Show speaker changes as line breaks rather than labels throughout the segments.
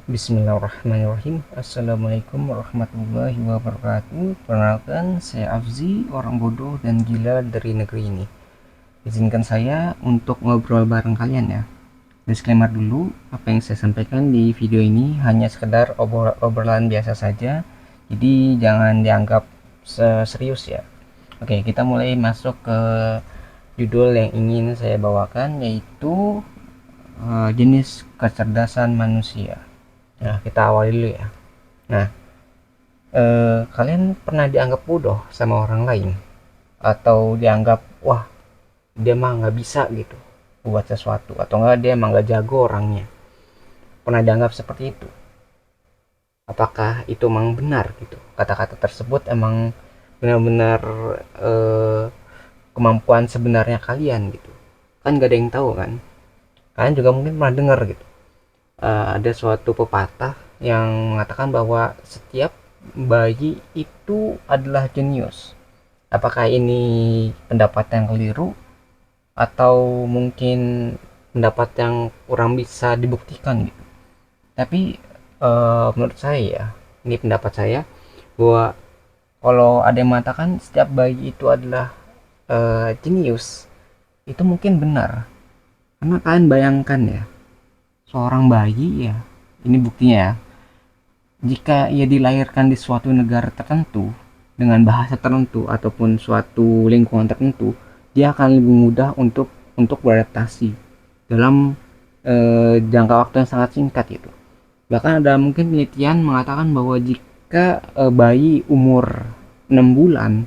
Bismillahirrahmanirrahim. Assalamualaikum warahmatullahi wabarakatuh. Perkenalkan, saya Afzi, orang bodoh dan gila dari negeri ini. Izinkan saya untuk ngobrol bareng kalian ya. Disclaimer dulu, apa yang saya sampaikan di video ini hanya sekedar obrolan biasa saja. Jadi jangan dianggap serius ya. Oke, kita mulai masuk ke judul yang ingin saya bawakan, yaitu jenis kecerdasan manusia. Nah, kita awali dulu ya. Nah, kalian pernah dianggap bodoh sama orang lain? Atau dianggap, wah, dia mah nggak bisa gitu buat sesuatu. Atau nggak, dia emang nggak jago orangnya. Pernah dianggap seperti itu? Apakah itu emang benar gitu? Kata-kata tersebut emang benar-benar eh, kemampuan sebenarnya kalian gitu? Kan nggak ada yang tahu kan? Kalian juga mungkin pernah dengar gitu. Ada suatu pepatah yang mengatakan bahwa setiap bayi itu adalah jenius. Apakah ini pendapat yang keliru atau mungkin pendapat yang kurang bisa dibuktikan gitu? Tapi menurut saya ya, ini pendapat saya, bahwa kalau ada yang mengatakan setiap bayi itu adalah jenius, itu mungkin benar. Karena kalian bayangkan ya, seorang bayi ya, ini buktinya ya, jika ia dilahirkan di suatu negara tertentu dengan bahasa tertentu ataupun suatu lingkungan tertentu, dia akan lebih mudah untuk beradaptasi dalam jangka waktu yang sangat singkat itu. Bahkan ada mungkin penelitian mengatakan bahwa jika bayi umur 6 bulan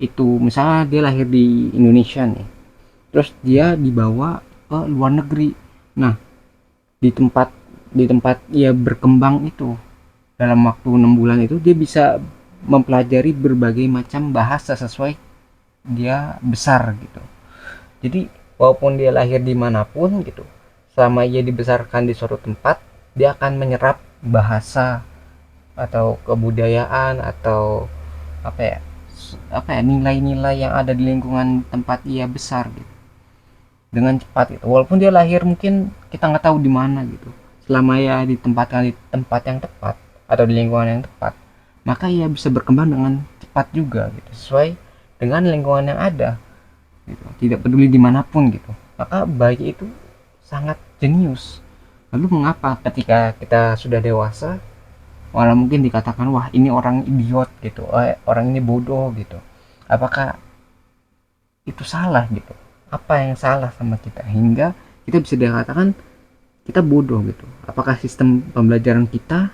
itu, misalnya dia lahir di Indonesia nih, terus dia dibawa ke luar negeri. Nah, di tempat di tempat ia berkembang itu, dalam waktu 6 bulan itu dia bisa mempelajari berbagai macam bahasa sesuai dia besar gitu. Jadi walaupun dia lahir dimanapun gitu, selama ia dibesarkan di suatu tempat, dia akan menyerap bahasa atau kebudayaan atau apa ya nilai-nilai yang ada di lingkungan tempat ia besar gitu dengan cepat gitu. Walaupun dia lahir mungkin kita nggak tahu di mana gitu, selama ia ditempatkan di tempat yang tepat atau di lingkungan yang tepat, maka ia bisa berkembang dengan cepat juga gitu, sesuai dengan lingkungan yang ada gitu, tidak peduli dimanapun gitu. Maka bayi itu sangat jenius. Lalu mengapa ketika kita sudah dewasa malah mungkin dikatakan, wah ini orang idiot gitu, orang ini bodoh gitu? Apakah itu salah gitu? Apa yang salah sama kita hingga kita bisa dikatakan kita bodoh gitu? Apakah sistem pembelajaran kita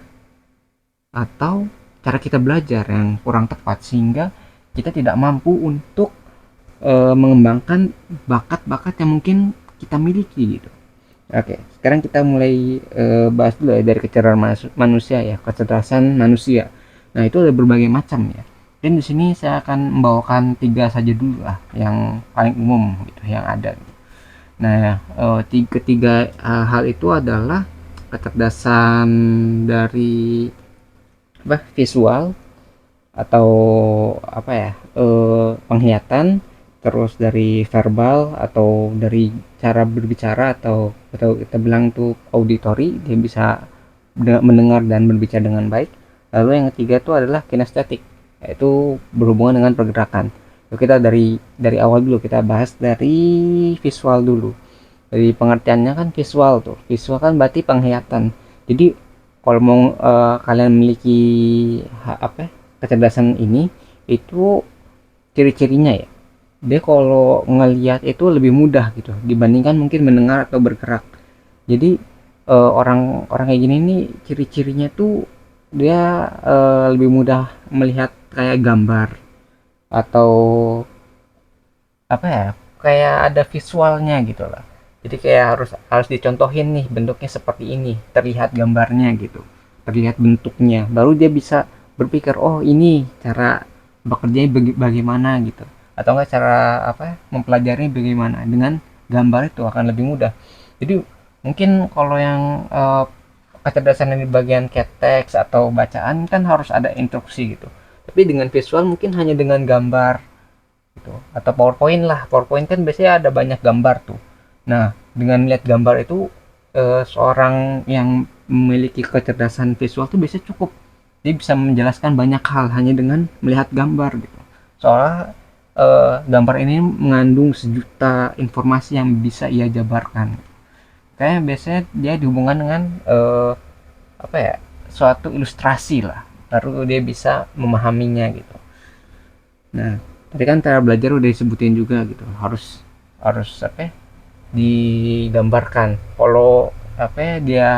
atau cara kita belajar yang kurang tepat sehingga kita tidak mampu untuk mengembangkan bakat-bakat yang mungkin kita miliki gitu? Oke, sekarang kita mulai bahas dulu ya dari kecerdasan manusia ya, kecerdasan manusia. Nah, itu ada berbagai macam ya. Dan di sini saya akan membawakan tiga saja dulu lah, yang paling umum gitu, yang ada. Nah, ketiga hal itu adalah kecerdasan dari visual atau penglihatan, terus dari verbal atau dari cara berbicara, atau kita bilang tuh auditory, dia bisa mendengar dan berbicara dengan baik. Lalu yang ketiga itu adalah kinestetik, yaitu berhubungan dengan pergerakan. Yuk kita dari awal dulu, kita bahas dari visual dulu. Dari pengertiannya kan, visual kan berarti penglihatan. Jadi kalau mau kalian memiliki kecerdasan ini, itu ciri-cirinya ya, dia kalau ngelihat itu lebih mudah gitu dibandingkan mungkin mendengar atau bergerak. Jadi orang kayak gini nih, ciri-cirinya tuh dia lebih mudah melihat kayak gambar, atau apa ya, kayak ada visualnya gitu lah. Jadi kayak harus dicontohin nih, bentuknya seperti ini, terlihat gambarnya gitu, terlihat bentuknya, baru dia bisa berpikir, oh ini cara bekerjanya bagaimana gitu, atau enggak cara mempelajari bagaimana. Dengan gambar itu akan lebih mudah. Jadi mungkin kalau yang kecerdasan di bagian kayak teks atau bacaan kan harus ada instruksi gitu, tapi dengan visual mungkin hanya dengan gambar gitu, atau PowerPoint lah. PowerPoint kan biasanya ada banyak gambar tuh. Nah, dengan melihat gambar itu seorang yang memiliki kecerdasan visual tuh biasanya cukup, dia bisa menjelaskan banyak hal hanya dengan melihat gambar gitu. Soalnya gambar ini mengandung sejuta informasi yang bisa ia jabarkan. Kayak biasanya dia dihubungkan dengan apa ya, suatu ilustrasi lah, baru dia bisa memahaminya gitu. Nah, tadi kan cara belajar udah disebutin juga gitu, harus harus apa ya, digambarkan. Kalau apa ya, dia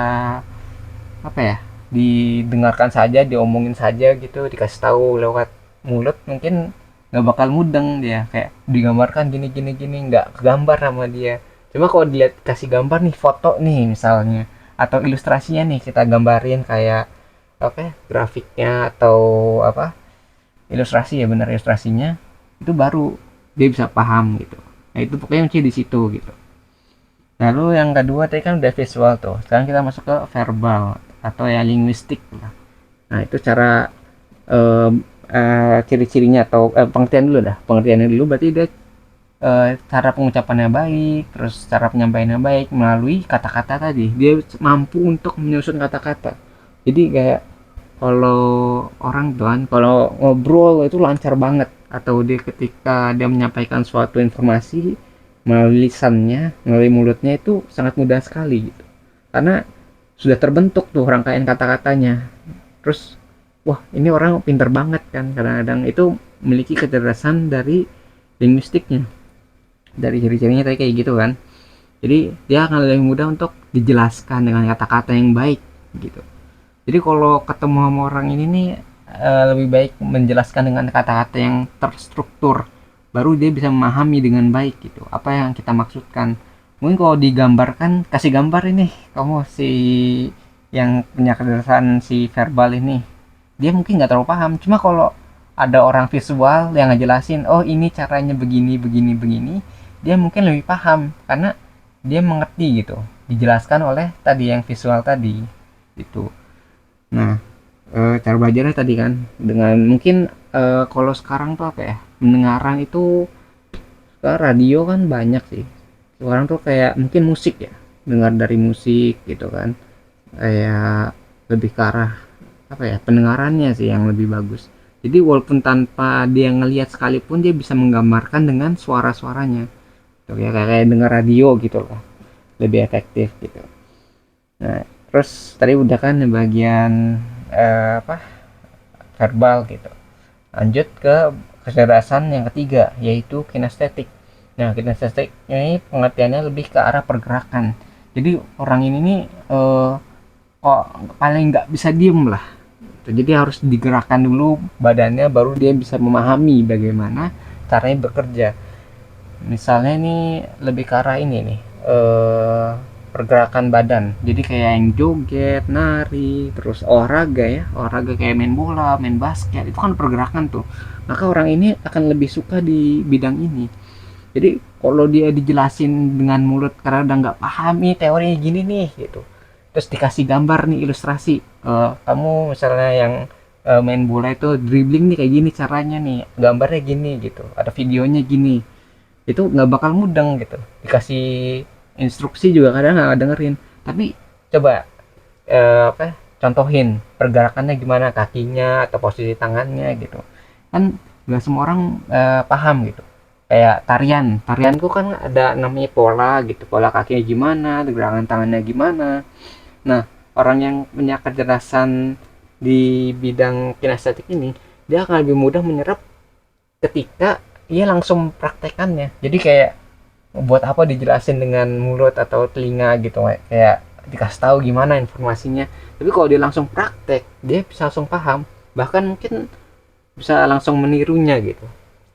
apa ya, didengarkan saja, diomongin saja gitu, dikasih tahu lewat mulut, mungkin nggak bakal mudeng dia, kayak digambarkan gini gini gini, nggak kegambar sama dia. Cuma kalau dilihat kasih gambar nih, foto nih misalnya, atau ilustrasinya nih kita gambarin kayak apa ya, grafiknya atau apa, ilustrasi ya, benar ilustrasinya, itu baru dia bisa paham gitu. Nah itu pokoknya kunci di situ gitu. Lalu yang kedua tadi kan udah visual tuh. Sekarang kita masuk ke verbal atau ya linguistik lah. Nah itu cara eh, ciri-cirinya atau pengertian dulu dah. Pengertiannya dulu berarti dia cara pengucapannya baik, terus cara penyampaiannya baik melalui kata-kata tadi. Dia mampu untuk menyusun kata-kata. Jadi kayak kalau orang tuh kan kalau ngobrol itu lancar banget, atau dia ketika dia menyampaikan suatu informasi melalui lisannya, melalui mulutnya, itu sangat mudah sekali gitu. Karena sudah terbentuk tuh rangkaian kata-katanya. Terus wah, ini orang pinter banget kan, kadang-kadang itu memiliki kecerdasan dari linguistiknya, dari ciri-cirinya tadi kayak gitu kan. Jadi dia akan lebih mudah untuk dijelaskan dengan kata-kata yang baik gitu. Jadi kalau ketemu sama orang ini nih, lebih baik menjelaskan dengan kata-kata yang terstruktur, baru dia bisa memahami dengan baik gitu apa yang kita maksudkan. Mungkin kalau digambarkan, kasih gambar ini, kamu si yang punya kecerdasan si verbal ini, dia mungkin nggak terlalu paham. Cuma kalau ada orang visual yang ngejelasin, oh ini caranya begini begini begini, dia mungkin lebih paham karena dia mengerti gitu, dijelaskan oleh tadi yang visual tadi itu. Nah, cara belajarnya tadi kan dengan mungkin kalau sekarang tuh apa ya, pendengaran itu sekarang radio kan banyak sih. Sekarang tuh kayak mungkin musik ya, dengar dari musik gitu kan, kayak lebih ke arah apa ya, pendengarannya sih yang lebih bagus. Jadi walaupun tanpa dia ngelihat sekalipun, dia bisa menggambarkan dengan suara-suaranya tuh ya, kayak dengar radio gitu loh, lebih efektif gitu. Nah, terus tadi udah kan bagian apa, verbal gitu. Lanjut ke kecerdasan yang ketiga, yaitu kinestetik. Nah, kinestetik ini pengertiannya lebih ke arah pergerakan. Jadi orang ini nih kok paling nggak bisa diem lah. Jadi harus digerakkan dulu badannya, baru dia bisa memahami bagaimana caranya bekerja. Misalnya ini lebih ke arah ini nih, pergerakan badan, jadi kayak yang joget, nari, terus olahraga ya, olahraga kayak main bola, main basket, itu kan pergerakan tuh. Maka orang ini akan lebih suka di bidang ini. Jadi kalau dia dijelasin dengan mulut karena udah nggak paham nih teorinya gini nih gitu, terus dikasih gambar nih, ilustrasi, kamu misalnya yang main bola itu dribbling nih kayak gini caranya nih, gambarnya gini gitu, ada videonya gini, itu nggak bakal mudeng gitu. Dikasih instruksi juga kadang nggak dengerin. Tapi coba apa, contohin pergerakannya gimana, kakinya atau posisi tangannya gitu, kan nggak semua orang paham gitu. Kayak tarianku kan ada namanya pola gitu, pola kakinya gimana, gerakan tangannya gimana. Nah, orang yang punya kecerdasan di bidang kinestetik ini, dia akan lebih mudah menyerap ketika ia langsung praktekannya. Jadi kayak buat apa dijelasin dengan mulut atau telinga gitu, kayak dikasih tahu gimana informasinya. Tapi kalau dia langsung praktek, dia bisa langsung paham, bahkan mungkin bisa langsung menirunya gitu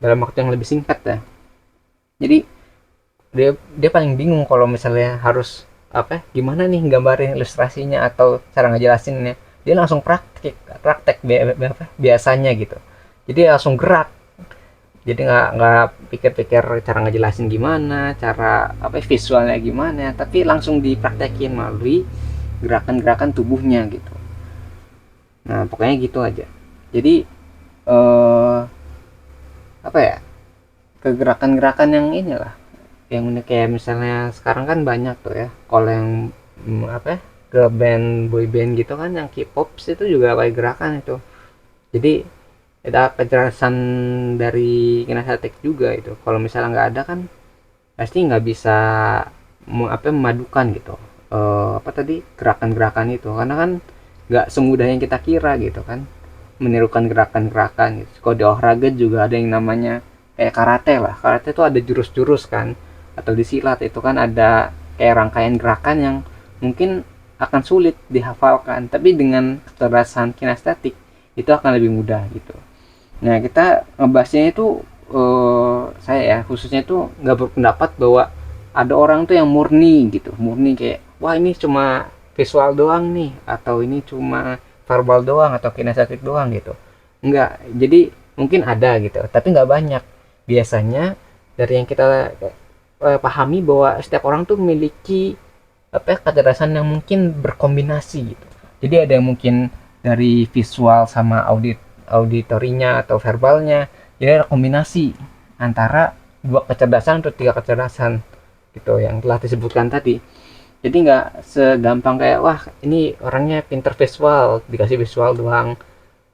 dalam waktu yang lebih singkat ya. Jadi dia dia paling bingung kalau misalnya harus apa, gimana nih gambarin ilustrasinya atau cara ngejelasinnya. Dia langsung praktek biasanya gitu, jadi langsung gerak. Jadi nggak pikir-pikir cara ngejelasin gimana, cara apa visualnya gimana, tapi langsung dipraktekin melalui gerakan-gerakan tubuhnya gitu. Nah pokoknya gitu aja. Jadi apa ya, kegerakan-gerakan yang inilah, yang kayak misalnya sekarang kan banyak tuh ya, kalau yang apa girl band, boy band gitu kan, yang K-pop itu juga pakai gerakan itu. Jadi ada kejelasan dari kinestetik juga itu. Kalau misalnya nggak ada kan pasti nggak bisa memadukan gitu, apa tadi, gerakan-gerakan itu, karena kan nggak semudah yang kita kira gitu kan, menirukan gerakan-gerakan gitu. Kalau di olahraga juga ada yang namanya kayak karate lah. Karate itu ada jurus-jurus kan, atau di silat itu kan ada kayak rangkaian gerakan yang mungkin akan sulit dihafalkan, tapi dengan kecerdasan kinestetik itu akan lebih mudah gitu. Nah, kita ngebahasnya itu, saya ya khususnya itu nggak berpendapat bahwa ada orang tuh yang murni gitu, murni kayak wah ini cuma visual doang nih, atau ini cuma verbal doang atau kinestetik doang gitu. Enggak, jadi mungkin ada gitu, tapi nggak banyak. Biasanya dari yang kita pahami bahwa setiap orang tuh memiliki apa ya, kecerdasan yang mungkin berkombinasi gitu. Jadi ada yang mungkin dari visual sama auditorinya atau verbalnya, jadi ada kombinasi antara dua kecerdasan atau tiga kecerdasan gitu yang telah disebutkan tadi. Jadi nggak segampang kayak wah ini orangnya pinter visual dikasih visual doang,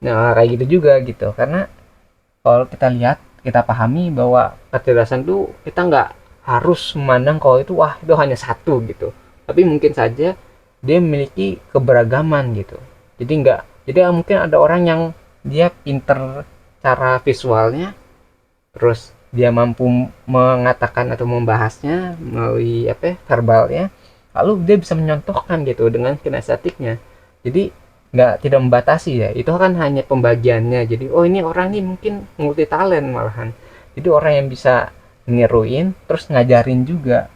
nah kayak gitu juga gitu. Karena kalau kita lihat, kita pahami bahwa kecerdasan itu kita nggak harus memandang kalau itu wah itu hanya satu gitu, tapi mungkin saja dia memiliki keberagaman gitu. Jadi nggak, jadi mungkin ada orang yang dia pinter cara visualnya, terus dia mampu mengatakan atau membahasnya melalui apa ya, verbalnya, lalu dia bisa menyontohkan gitu dengan kinestetiknya. Jadi nggak, tidak membatasi ya, itu kan hanya pembagiannya. Jadi oh ini orang ini mungkin multi talent malahan, jadi orang yang bisa niruin terus ngajarin juga,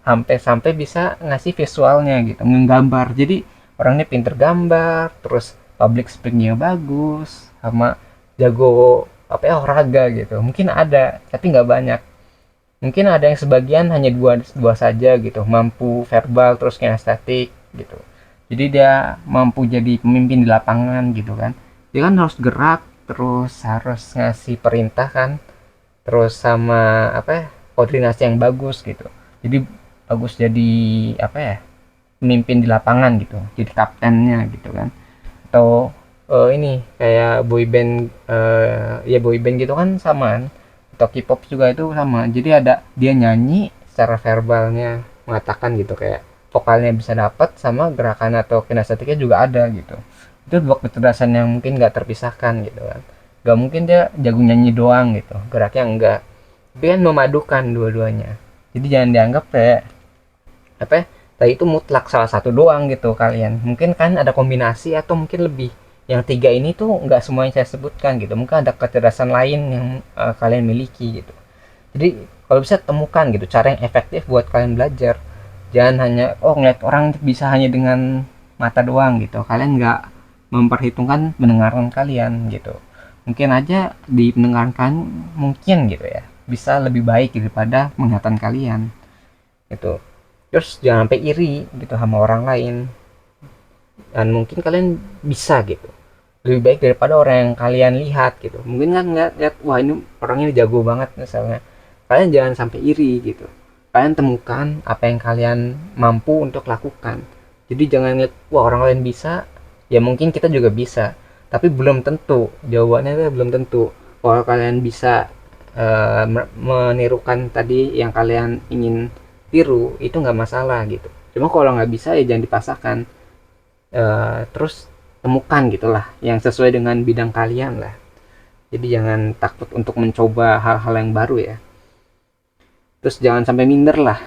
sampai bisa ngasih visualnya gitu, menggambar. Jadi orangnya pinter gambar, terus public speakingnya bagus, sama jago apa ya olahraga gitu. Mungkin ada tapi nggak banyak. Mungkin ada yang sebagian hanya dua dua saja gitu, mampu verbal terus kinestetik gitu. Jadi dia mampu jadi pemimpin di lapangan gitu kan. Dia kan harus gerak, terus harus ngasih perintah kan, terus sama apa ya, koordinasi yang bagus gitu. Jadi bagus jadi apa ya, pemimpin di lapangan gitu, jadi kaptennya gitu kan. Atau ini kayak boy band, ya boy band gitu kan sama kan. Atau K-pop juga itu sama, jadi ada dia nyanyi secara verbalnya mengatakan gitu, kayak vokalnya bisa dapat sama gerakan atau kinestetiknya juga ada gitu. Itu dua kecerdasan yang mungkin nggak terpisahkan gitu kan. Nggak mungkin dia jago nyanyi doang gitu, geraknya enggak, tapi kan memadukan dua-duanya. Jadi jangan dianggap kayak apa ya, tadi itu mutlak salah satu doang gitu kalian. Mungkin kan ada kombinasi atau mungkin lebih. Yang tiga ini tuh nggak semua yang saya sebutkan gitu. Mungkin ada kecerdasan lain yang kalian miliki gitu. Jadi kalau bisa temukan gitu cara yang efektif buat kalian belajar. Jangan hanya oh ngeliat orang bisa hanya dengan mata doang gitu. Kalian nggak memperhitungkan pendengaran kalian gitu. Mungkin aja di pendengaran kalian mungkin gitu ya bisa lebih baik daripada penglihatan kalian gitu. Terus jangan sampai iri gitu sama orang lain, dan mungkin kalian bisa gitu lebih baik daripada orang yang kalian lihat gitu. Mungkin kan nggak lihat wah ini orang ini jago banget misalnya, kalian jangan sampai iri gitu. Kalian temukan apa yang kalian mampu untuk lakukan. Jadi jangan lihat wah orang lain bisa, ya mungkin kita juga bisa, tapi belum tentu, jawabannya itu belum tentu. Kalau kalian bisa menirukan tadi yang kalian ingin tiru, itu nggak masalah gitu. Cuma kalau nggak bisa ya jangan dipaksakan. Terus temukan gitulah yang sesuai dengan bidang kalian lah. Jadi jangan takut untuk mencoba hal-hal yang baru ya. Terus jangan sampai minder lah,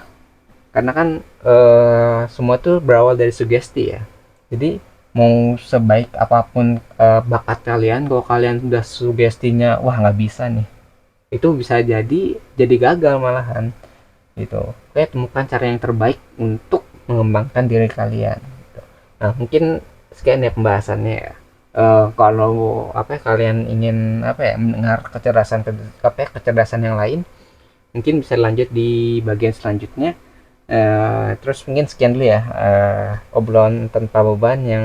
karena kan semua tuh berawal dari sugesti ya. Jadi mau sebaik apapun bakat kalian, kalau kalian sudah sugestinya wah nggak bisa nih, itu bisa jadi gagal malahan gitu. Oke, temukan cara yang terbaik untuk mengembangkan diri kalian gitu. Nah mungkin sekian ya pembahasannya ya. Kalau apa ya, kalian ingin apa ya mendengar kecerdasan yang lain, mungkin bisa lanjut di bagian selanjutnya. Terus mungkin sekian dulu ya obrolan tanpa beban yang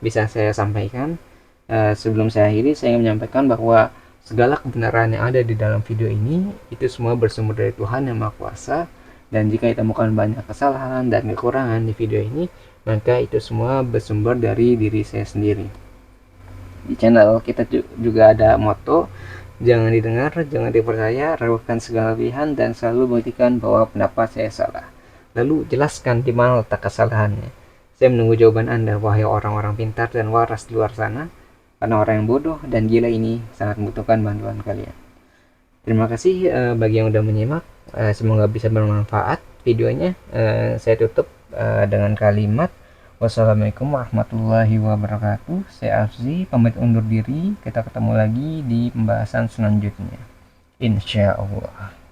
bisa saya sampaikan. Sebelum saya akhiri, saya ingin menyampaikan bahwa segala kebenaran yang ada di dalam video ini itu semua bersumber dari Tuhan yang Maha Kuasa, Dan jika ditemukan banyak kesalahan dan kekurangan di video ini, maka itu semua bersumber dari diri saya sendiri. Di channel kita juga ada moto, jangan didengar, jangan dipercaya, ragukan segala pilihan, dan selalu buktikan bahwa pendapat saya salah. Lalu jelaskan di mana letak kesalahannya. Saya menunggu jawaban Anda, wahai orang-orang pintar dan waras di luar sana, karena orang yang bodoh dan gila ini sangat membutuhkan bantuan kalian. Terima kasih bagi yang udah menyimak. Semoga bisa bermanfaat videonya. Saya tutup dengan kalimat wassalamualaikum warahmatullahi wabarakatuh. Saya Afzi, pamit undur diri. Kita ketemu lagi di pembahasan selanjutnya, insya Allah.